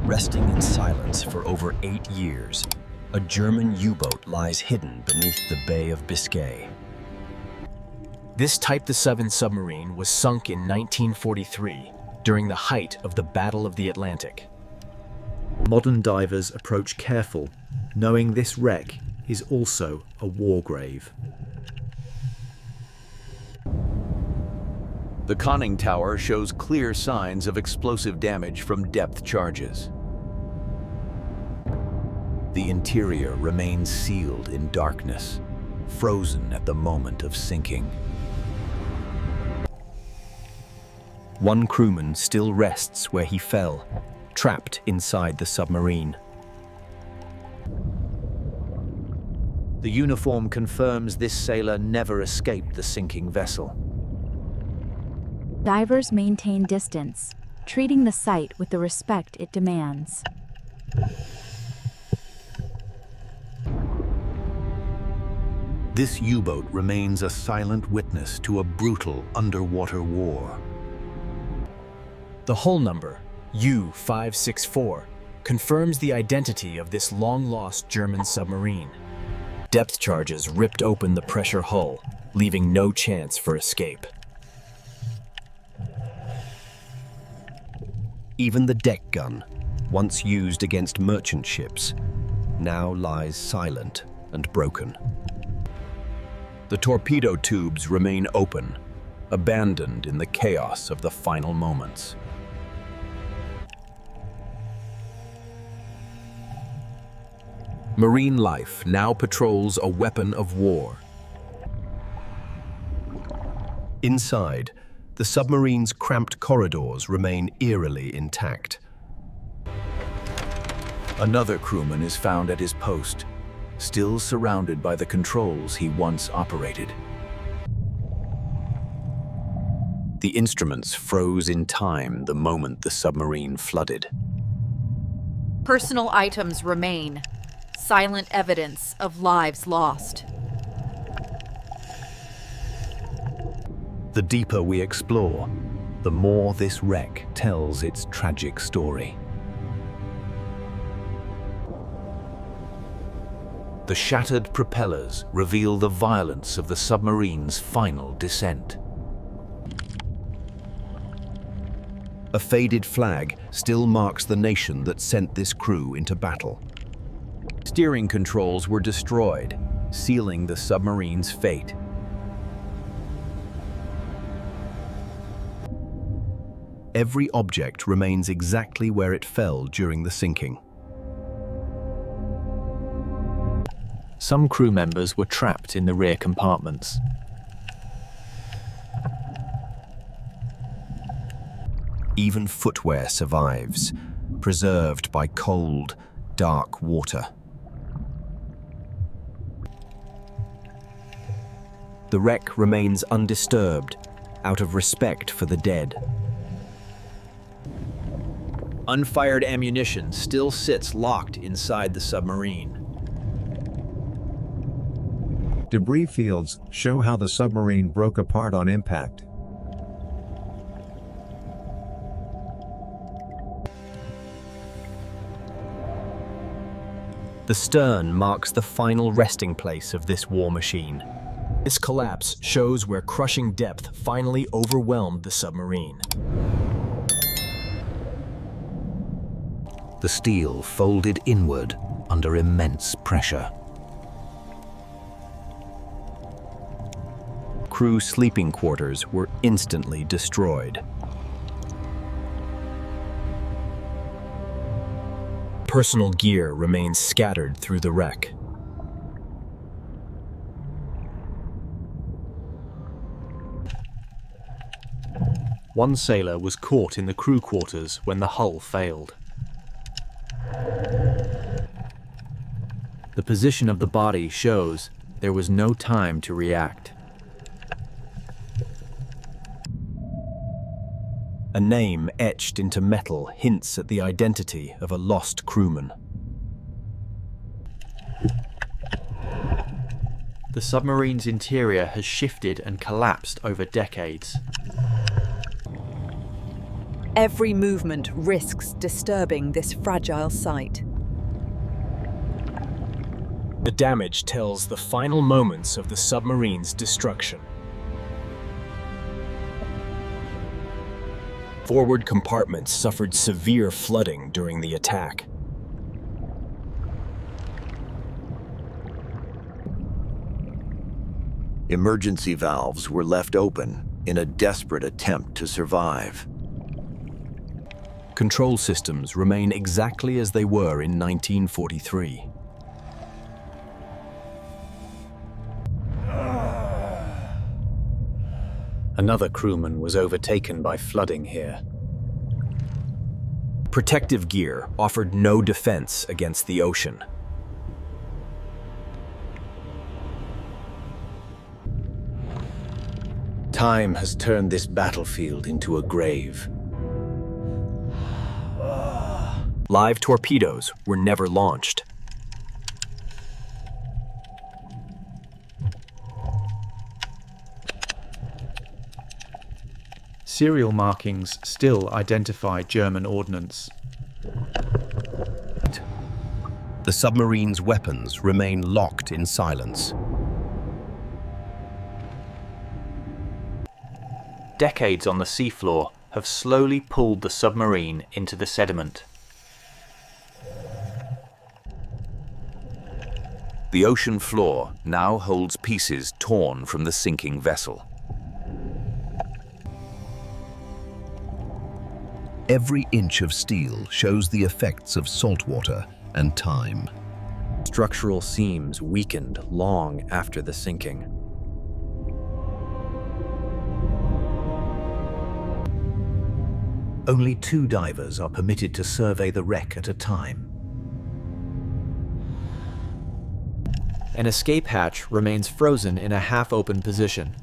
Resting in silence for over 8 years, a German U-boat lies hidden beneath the Bay of Biscay. This Type 7 submarine was sunk in 1943 during the height of the Battle of the Atlantic. Modern divers approach careful, knowing this wreck is also a war grave. The conning tower shows clear signs of explosive damage from depth charges. The interior remains sealed in darkness, frozen at the moment of sinking. One crewman still rests where he fell, trapped inside the submarine. The uniform confirms this sailor never escaped the sinking vessel. Divers maintain distance, treating the site with the respect it demands. This U-boat remains a silent witness to a brutal underwater war. The hull number, U-564, confirms the identity of this long-lost German submarine. Depth charges ripped open the pressure hull, leaving no chance for escape. Even the deck gun, once used against merchant ships, now lies silent and broken. The torpedo tubes remain open, abandoned in the chaos of the final moments. Marine life now patrols a weapon of war. Inside, the submarine's cramped corridors remain eerily intact. Another crewman is found at his post, still surrounded by the controls he once operated. The instruments froze in time the moment the submarine flooded. Personal items remain, silent evidence of lives lost. The deeper we explore, the more this wreck tells its tragic story. The shattered propellers reveal the violence of the submarine's final descent. A faded flag still marks the nation that sent this crew into battle. Steering controls were destroyed, sealing the submarine's fate. Every object remains exactly where it fell during the sinking. Some crew members were trapped in the rear compartments. Even footwear survives, preserved by cold, dark water. The wreck remains undisturbed, out of respect for the dead. Unfired ammunition still sits locked inside the submarine. Debris fields show how the submarine broke apart on impact. The stern marks the final resting place of this war machine. This collapse shows where crushing depth finally overwhelmed the submarine. The steel folded inward under immense pressure. Crew sleeping quarters were instantly destroyed. Personal gear remains scattered through the wreck. One sailor was caught in the crew quarters when the hull failed. The position of the body shows there was no time to react. A name etched into metal hints at the identity of a lost crewman. The submarine's interior has shifted and collapsed over decades. Every movement risks disturbing this fragile site. The damage tells the final moments of the submarine's destruction. Forward compartments suffered severe flooding during the attack. Emergency valves were left open in a desperate attempt to survive. Control systems remain exactly as they were in 1943. Another crewman was overtaken by flooding here. Protective gear offered no defense against the ocean. Time has turned this battlefield into a grave. Live torpedoes were never launched. Serial markings still identify German ordnance. The submarine's weapons remain locked in silence. Decades on the seafloor have slowly pulled the submarine into the sediment. The ocean floor now holds pieces torn from the sinking vessel. Every inch of steel shows the effects of saltwater and time. Structural seams weakened long after the sinking. Only 2 divers are permitted to survey the wreck at a time. An escape hatch remains frozen in a half-open position.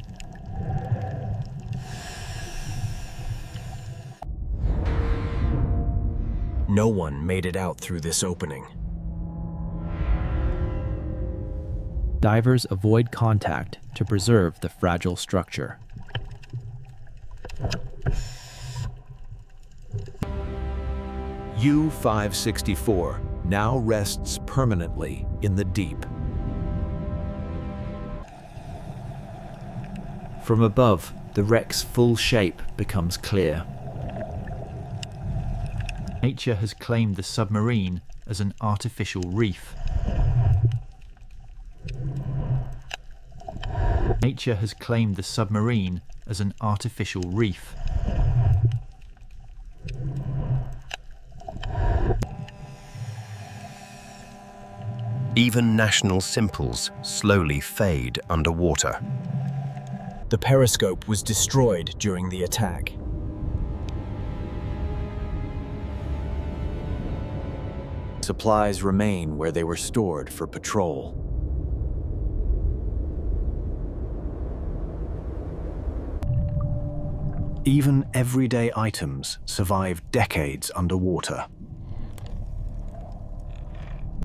No one made it out through this opening. Divers avoid contact to preserve the fragile structure. U-564 now rests permanently in the deep. From above, the wreck's full shape becomes clear. Nature has claimed the submarine as an artificial reef. Nature has claimed the submarine as an artificial reef. Even national symbols slowly fade underwater. The periscope was destroyed during the attack. Supplies remain where they were stored for patrol. Even everyday items survive decades underwater.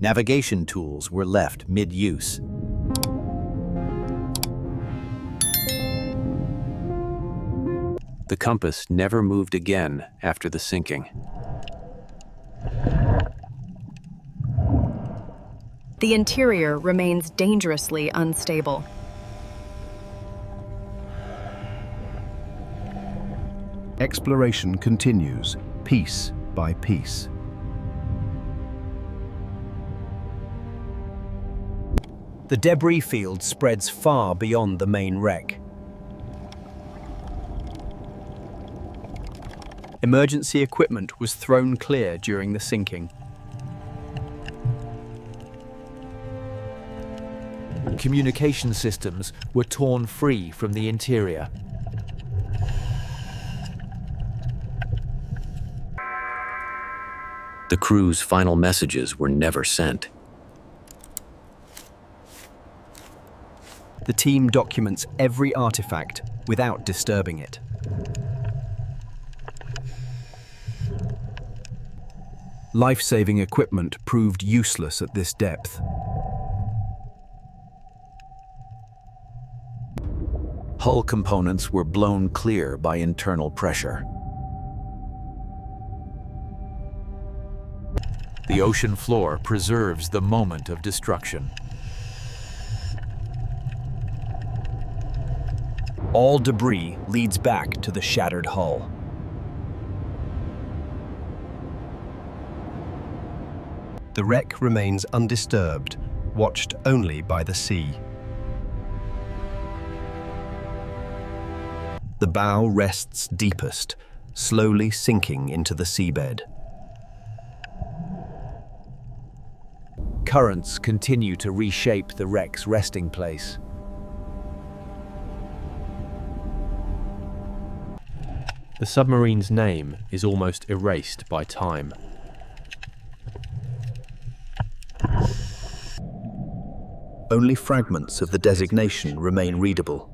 Navigation tools were left mid-use. The compass never moved again after the sinking. The interior remains dangerously unstable. Exploration continues, piece by piece. The debris field spreads far beyond the main wreck. Emergency equipment was thrown clear during the sinking. Communication systems were torn free from the interior. The crew's final messages were never sent. The team documents every artifact without disturbing it. Life-saving equipment proved useless at this depth. Hull components were blown clear by internal pressure. The ocean floor preserves the moment of destruction. All debris leads back to the shattered hull. The wreck remains undisturbed, watched only by the sea. The bow rests deepest, slowly sinking into the seabed. Currents continue to reshape the wreck's resting place. The submarine's name is almost erased by time. Only fragments of the designation remain readable.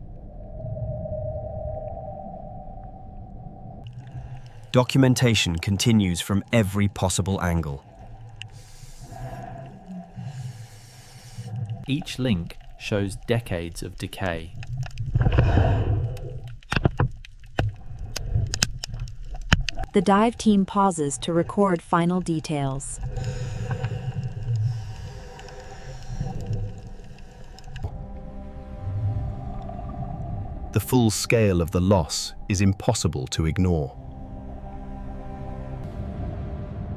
Documentation continues from every possible angle. Each link shows decades of decay. The dive team pauses to record final details. The full scale of the loss is impossible to ignore.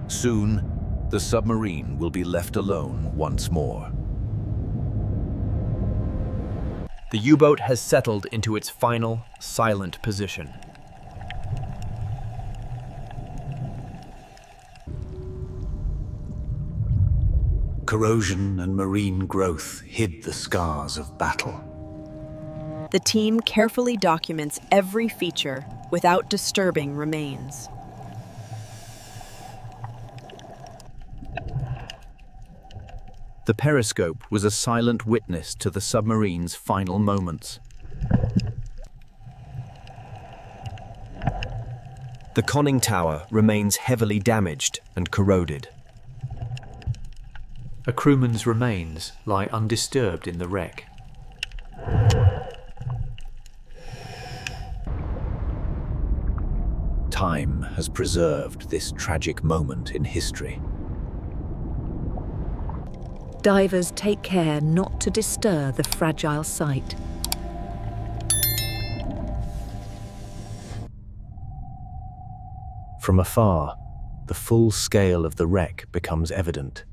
Soon, the submarine will be left alone once more. The U-boat has settled into its final, silent position. Corrosion and marine growth hid the scars of battle. The team carefully documents every feature without disturbing remains. The periscope was a silent witness to the submarine's final moments. The conning tower remains heavily damaged and corroded. A crewman's remains lie undisturbed in the wreck. Time has preserved this tragic moment in history. Divers take care not to disturb the fragile site. From afar, the full scale of the wreck becomes evident.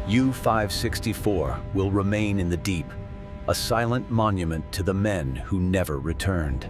U-564 will remain in the deep, a silent monument to the men who never returned.